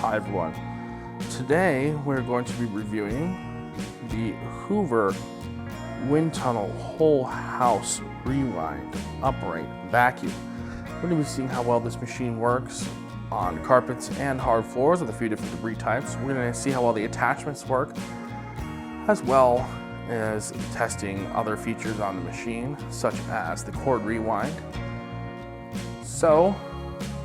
Hi everyone. Today we're going to be reviewing the Hoover Wind Tunnel Whole House Rewind Upright Vacuum. We're going to be seeing how well this machine works on carpets and hard floors with a few different debris types. We're going to see how well the attachments work, as well as testing other features on the machine, such as the cord rewind. So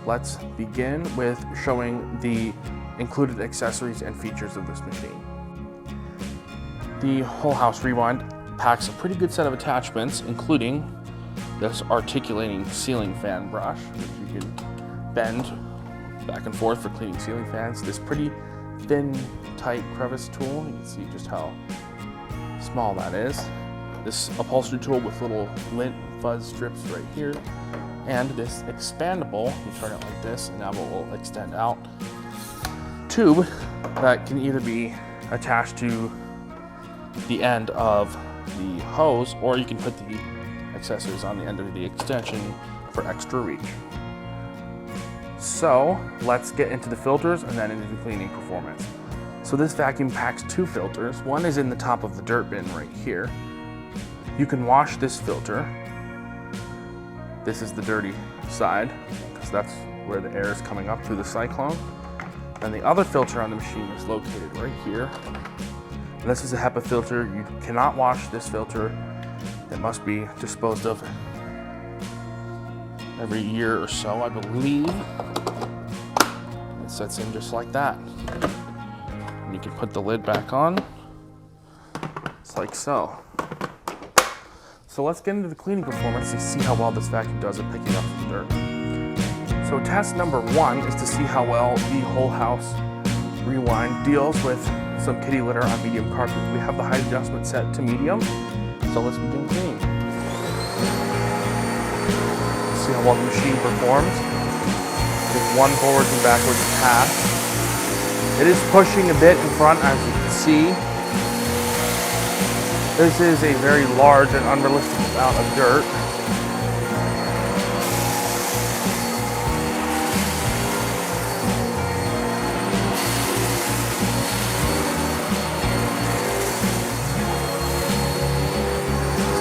let's begin with showing the included accessories and features of this machine. The Whole House Rewind packs a pretty good set of attachments, including this articulating ceiling fan brush, which you can bend back and forth for cleaning ceiling fans. This pretty thin, tight crevice tool, you can see just how small that is. This upholstery tool with little lint fuzz strips right here. And this expandable, you turn it like this, and now it will extend out, tube that can either be attached to the end of the hose, or you can put the accessories on the end of the extension for extra reach. So let's get into the filters and then into the cleaning performance. So this vacuum packs two filters. One is in the top of the dirt bin right here. You can wash this filter. This is the dirty side, because that's where the air is coming up through the cyclone. And the other filter on the machine is located right here. And this is a HEPA filter. You cannot wash this filter. It must be disposed of every year or so, I believe. It sets in just like that. And you can put the lid back on, just like so. So let's get into the cleaning performance to see how well this vacuum does at picking up some dirt. So test number one is to see how well the Whole House Rewind deals with some kitty litter on medium carpet. We have the height adjustment set to medium, so let's begin cleaning. See how well the machine performs. Just one forwards and backwards pass. It is pushing a bit in front, as you can see. This is a very large and unrealistic amount of dirt.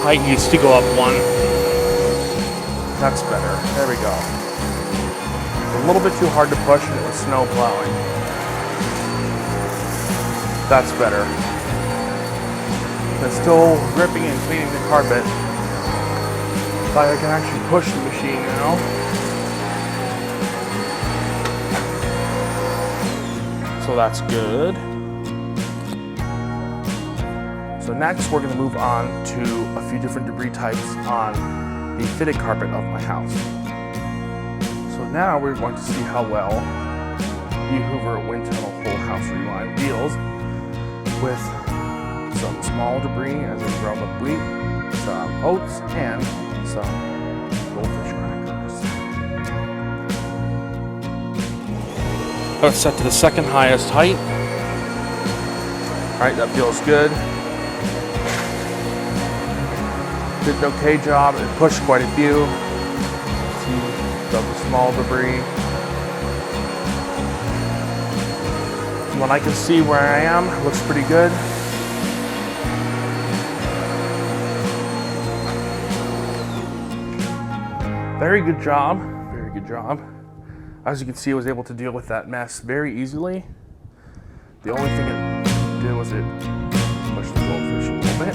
Height needs to go up one. That's better. There we go. It's a little bit too hard to push and it was snow plowing. That's better. It's still gripping and cleaning the carpet. But I can actually push the machine now. So that's good. So next we're going to move on to a few different debris types on the fitted carpet of my house. So now we're going to see how well the Hoover Wind Tunnel Whole House Rewind deals with some small debris, as in ground up wheat, some oats, and some goldfish crackers. Let's set to the second highest height. All right, that feels good. Did an okay job. It pushed quite a few. See some small debris. From what I can see where I am, it looks pretty good. Very good job, very good job. As you can see, I was able to deal with that mess very easily. The only thing it did was it pushed the goldfish a little bit.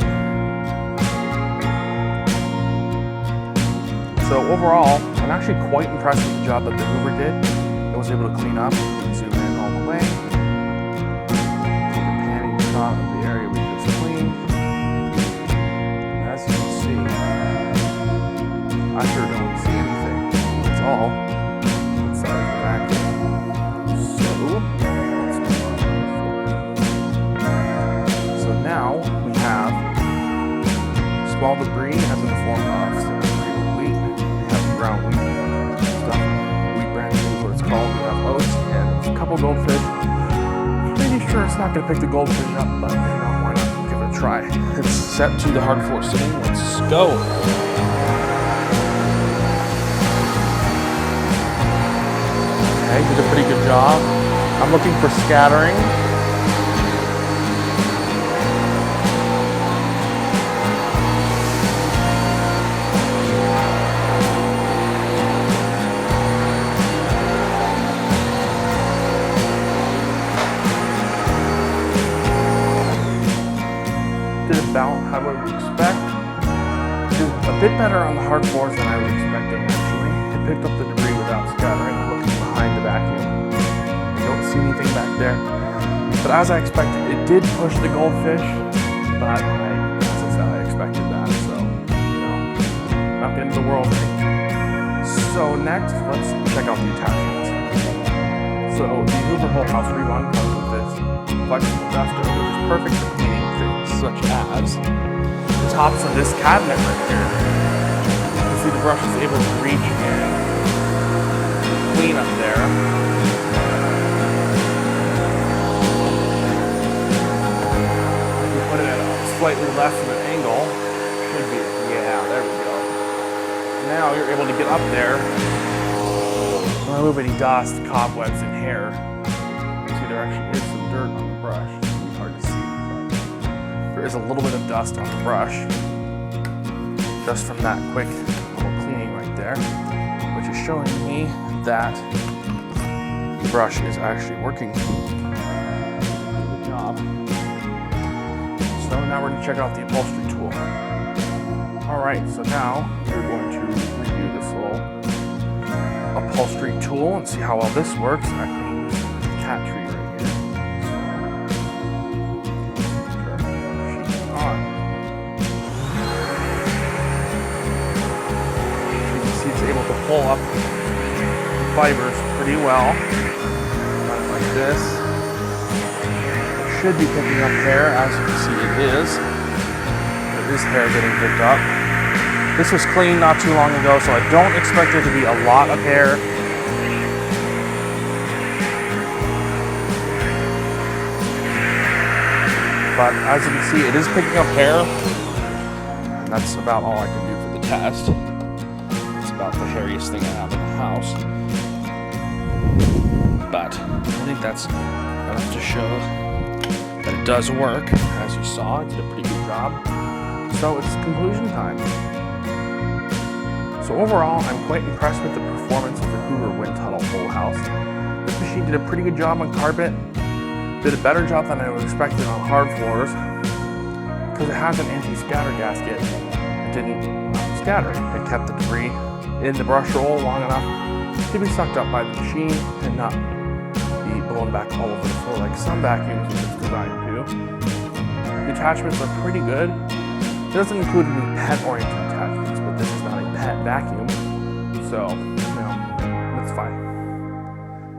So overall, I'm actually quite impressed with the job that the Hoover did. It was able to clean up, zoom in all the way. Take a panning shot of the area we just cleaned. As you can see, I sure don't see anything. It's all inside the vacuum. So now we have small debris as in the form of wheat. We have brown wheat stuff. Wheat bran is what it's called. We have oats and a couple goldfish. Pretty sure it's not going to pick the goldfish up, but why not give it a try. It's set to the hard floor setting. Let's go. Okay, did a pretty good job. I'm looking for scattering. Did about how I would expect. Did a bit better on the hard floors than I was expecting actually. It picked up the debris without scattering. I'm looking behind the vacuum. I don't see anything back there. But as I expected, it did push the goldfish, but I expected that, so not the end of the world. So next, let's check out the attachments. So the Hoover Whole House Rewind comes with this flexible duster, which is perfect for cleaning things such as the tops of this cabinet right here. You can see the brush is able to reach and clean up there. If you put it at a slightly less of an angle, should be, yeah, there we go. Now you're able to get up there and remove any dust, cobwebs, and hair. See, there actually is some dirt on the brush. It's hard to see, but there is a little bit of dust on the brush just from that quick little cleaning right there, which is showing me that the brush is actually working. Good job. So now we're going to check out the upholstery tool. Alright, so now we're going to review this little upholstery tool and see how well this works. I clean this cat tree right here. On. You can see it's able to pull up the fibers pretty well. Like this. It should be picking up hair, as you can see it is. There is hair getting picked up. This was cleaned not too long ago, so I don't expect there to be a lot of hair. But as you can see, it is picking up hair. And that's about all I can do for the test. It's about the hairiest thing I have in the house. But I think that's enough to show that it does work. As you saw, it did a pretty good job. So it's conclusion time. So overall, I'm quite impressed with the performance of the Hoover Wind Tunnel Whole House. This machine did a pretty good job on carpet, did a better job than I was expecting on hard floors, because it has an anti-scatter gasket. It didn't scatter. It kept the debris in the brush roll long enough to be sucked up by the machine and not be blown back all over the floor like some vacuums it's designed to. The attachments are pretty good. It doesn't include any pet-oriented attachments, but this is not a pet vacuum, so, that's fine.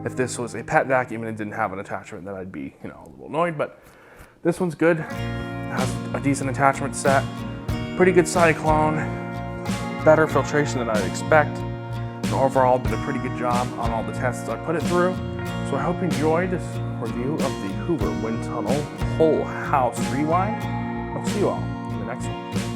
If this was a pet vacuum and it didn't have an attachment, then I'd be, a little annoyed, but this one's good. It has a decent attachment set, pretty good cyclone, better filtration than I'd expect, and overall did a pretty good job on all the tests I put it through. So I hope you enjoyed this review of the Hoover Wind Tunnel Whole House Rewind. I'll see you all in the next one.